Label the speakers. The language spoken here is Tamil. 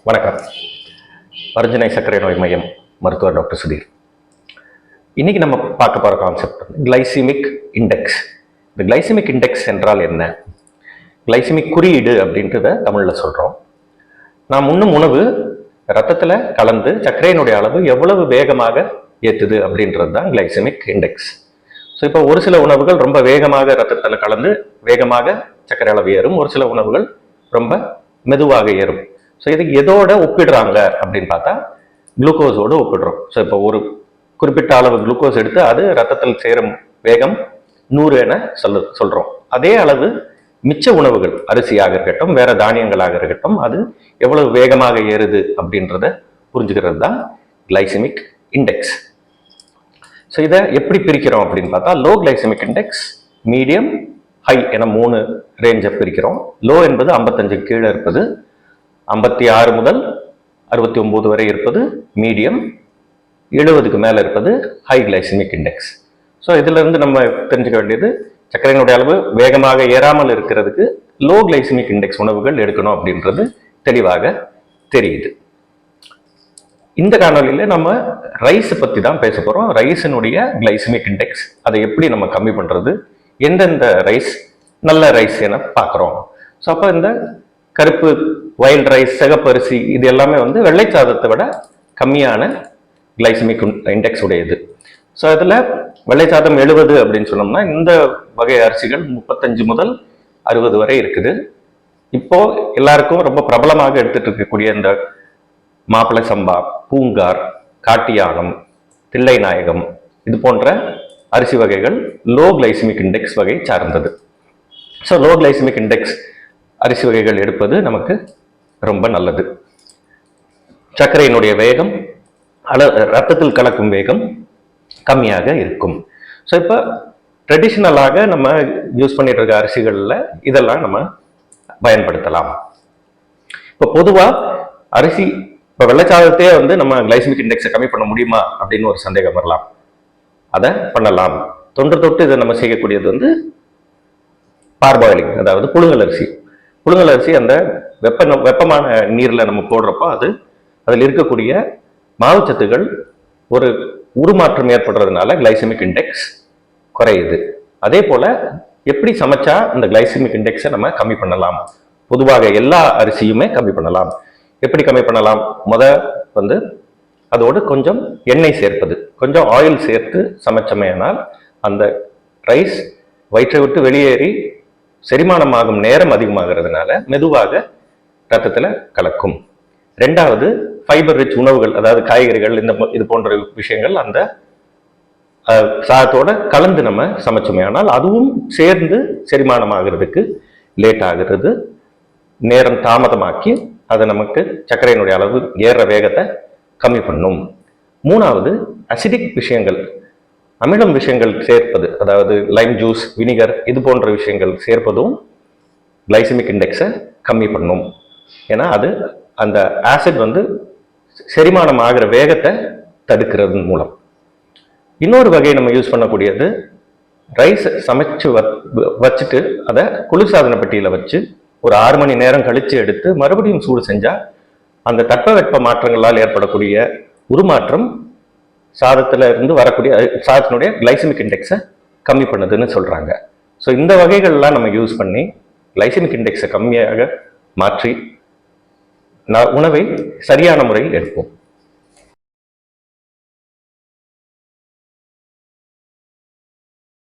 Speaker 1: வணக்கம். வர்ஜனை சர்க்கரை நோய் மையம் மருத்துவர் டாக்டர் சுதீர். இன்னைக்கு நம்ம பார்க்க போகிற கான்செப்ட் கிளைசிமிக் இண்டெக்ஸ். இந்த கிளைசிமிக் இண்டெக்ஸ் என்றால் என்ன? கிளைசிமிக் குறியீடு அப்படின்றத தமிழில் சொல்கிறோம். நாம் உண்ணும் உணவு ரத்தத்தில் கலந்து சர்க்கரையினுடைய அளவு எவ்வளவு வேகமாக ஏற்றுது அப்படின்றது தான் கிளைசிமிக் இண்டெக்ஸ். ஸோ இப்போ ஒரு சில உணவுகள் ரொம்ப வேகமாக ரத்தத்தில் கலந்து வேகமாக சர்க்கரை அளவு ஏறும், ஒரு சில உணவுகள் ரொம்ப மெதுவாக ஏறும். ஸோ இது எதோட ஒப்பிடுறாங்க அப்படின்னு பார்த்தா குளுக்கோஸோடு ஒப்பிடுறோம். ஸோ இப்போ ஒரு குறிப்பிட்ட அளவு குளுக்கோஸ் எடுத்து அது ரத்தத்தில் சேரும் வேகம் 100 என சொல்றோம். அதே அளவு மிச்ச உணவுகள் அரிசியாக இருக்கட்டும், வேற தானியங்களாக இருக்கட்டும், அது எவ்வளவு வேகமாக ஏறுது அப்படின்றத புரிஞ்சுக்கிறது தான் கிளைசிமிக் இண்டெக்ஸ். ஸோ இதை எப்படி பிரிக்கிறோம் அப்படின்னு பார்த்தா low glycaemic index, medium, high என 3 ரேஞ்சை பிரிக்கிறோம். லோ என்பது 55 கீழே இருப்பது, 56 முதல் 69 வரை இருப்பது மீடியம், 70க்கு மேலே இருப்பது ஹை கிளைசிமிக் இண்டெக்ஸ். ஸோ இதுல இருந்து நம்ம தெரிஞ்சுக்க வேண்டியது சர்க்கரையினுடைய அளவு வேகமாக ஏறாமல் இருக்கிறதுக்கு லோ கிளைசிமிக் இண்டெக்ஸ் உணவுகள் எடுக்கணும் அப்படின்றது தெளிவாக தெரியுது. இந்த காணொலியில நம்ம ரைஸ் பத்தி தான் பேச போறோம். ரைஸினுடைய கிளைசிமிக் இண்டெக்ஸ், அதை எப்படி நம்ம கம்மி பண்றது, எந்தெந்த ரைஸ் நல்ல ரைஸ் என பார்க்குறோம். ஸோ அப்போ இந்த கருப்பு வைல்ட் ரைஸ், சிகப்பரிசி, இது எல்லாமே வெள்ளை சாதத்தை விட கம்மியான கிளைசிமிக் இண்டெக்ஸ் உடையது. ஸோ அதில் வெள்ளை சாதம் 70 அப்படின்னு சொன்னோம்னா இந்த வகை அரிசிகள் 35 முதல் 60 வரை இருக்குது. இப்போ எல்லாருக்கும் ரொம்ப பிரபலமாக எடுத்துட்டு இருக்கக்கூடிய இந்த மாப்பிள்ளை சம்பா, பூங்கார், காட்டியானம், தில்லை நாயகம், இது போன்ற அரிசி வகைகள் லோ கிளைசிமிக் இண்டெக்ஸ் வகை சார்ந்தது. ஸோ லோ கிளைசிமிக் இண்டெக்ஸ் அரிசி வகைகள் எடுப்பது நமக்கு ரொம்ப நல்லது. சர்க்கரையினுடைய வேகம், ரத்தத்தில் கலக்கும் வேகம் கம்மியாக இருக்கும். ஸோ இப்போ ட்ரெடிஷ்னலாக நம்ம யூஸ் பண்ணிட்டு இருக்க அரிசிகளில் இதெல்லாம் நம்ம பயன்படுத்தலாம். இப்போ பொதுவாக அரிசி, இப்போ வெள்ளைச்சாதத்தையே நம்ம கிளைசிமிக் இண்டெக்ஸை கம்மி பண்ண முடியுமா அப்படின்னு ஒரு சந்தேகம் வரலாம். அதை பண்ணலாம். தொன்று இதை நம்ம செய்யக்கூடியது பார்பாயிலிங், அதாவது புழுங்கல் அரிசி. புழுங்கல் அரிசி அந்த வெப்பமான நீரில் நம்ம போடுறப்போ அதில் இருக்கக்கூடிய மாவுச்சத்துகள் ஒரு உருமாற்றம் ஏற்படுறதுனால கிளைசிமிக் இண்டெக்ஸ் குறையுது. அதே போல எப்படி சமைச்சா இந்த கிளைசிமிக் இண்டெக்ஸை நம்ம கம்மி பண்ணலாம்? பொதுவாக எல்லா அரிசியுமே கம்மி பண்ணலாம். எப்படி கம்மி பண்ணலாம்? அதோடு கொஞ்சம் எண்ணெய் சேர்ப்பது, கொஞ்சம் ஆயில் சேர்த்து சமைச்சமையானால் அந்த ரைஸ் வயிற்றை விட்டு வெளியேறி செரிமானமாகும் நேரம் அதிகமாகிறதுனால மெதுவாக ரத்தத்தில் கலக்கும். 2வது, ஃபைபர் ரிச் உணவுகள், அதாவது காய்கறிகள், இது போன்ற விஷயங்கள் அந்த சாதத்தோட கலந்து நம்ம சமைச்சோமே ஆனால் அதுவும் சேர்ந்து செரிமானம் ஆகிறதுக்கு லேட் ஆகிறது, நேரம் தாமதமாக்கி அதை நமக்கு சர்க்கரையினுடைய அளவு ஏற வேகத்தை கம்மி பண்ணும். 3வது, அசிடிக் விஷயங்கள், அமிலம் விஷயங்கள் சேர்ப்பது, அதாவது லைம் ஜூஸ், வினிகர், இது போன்ற விஷயங்கள் சேர்ப்பதும் கிளைசிமிக் இண்டெக்ஸை கம்மி பண்ணும். ஏன்னா அது அந்த ஆசிட் செரிமானம் ஆகிற வேகத்தை தடுக்கிறது மூலம். இன்னொரு வகையை நம்ம யூஸ் பண்ணக்கூடியது, ரைஸ் சமைச்சு வச்சுட்டு அதை குளிர்சாதன பெட்டியில் வச்சு ஒரு 6 மணி நேரம் கழித்து எடுத்து மறுபடியும் சூடு செஞ்சால் அந்த தட்பவெப்ப மாற்றங்களால் ஏற்படக்கூடிய உருமாற்றம் சாதத்துல இருந்து வரக்கூடிய சாதத்தினுடைய கிளைசிமிக் இண்டெக்ஸை கம்மி பண்ணுதுன்னு சொல்றாங்க. ஸோ இந்த வகைகள்லாம் நம்ம யூஸ் பண்ணி கிளைசிமிக் இண்டெக்ஸை கம்மியாக மாற்றி உணவை சரியான முறையில் எடுப்போம்.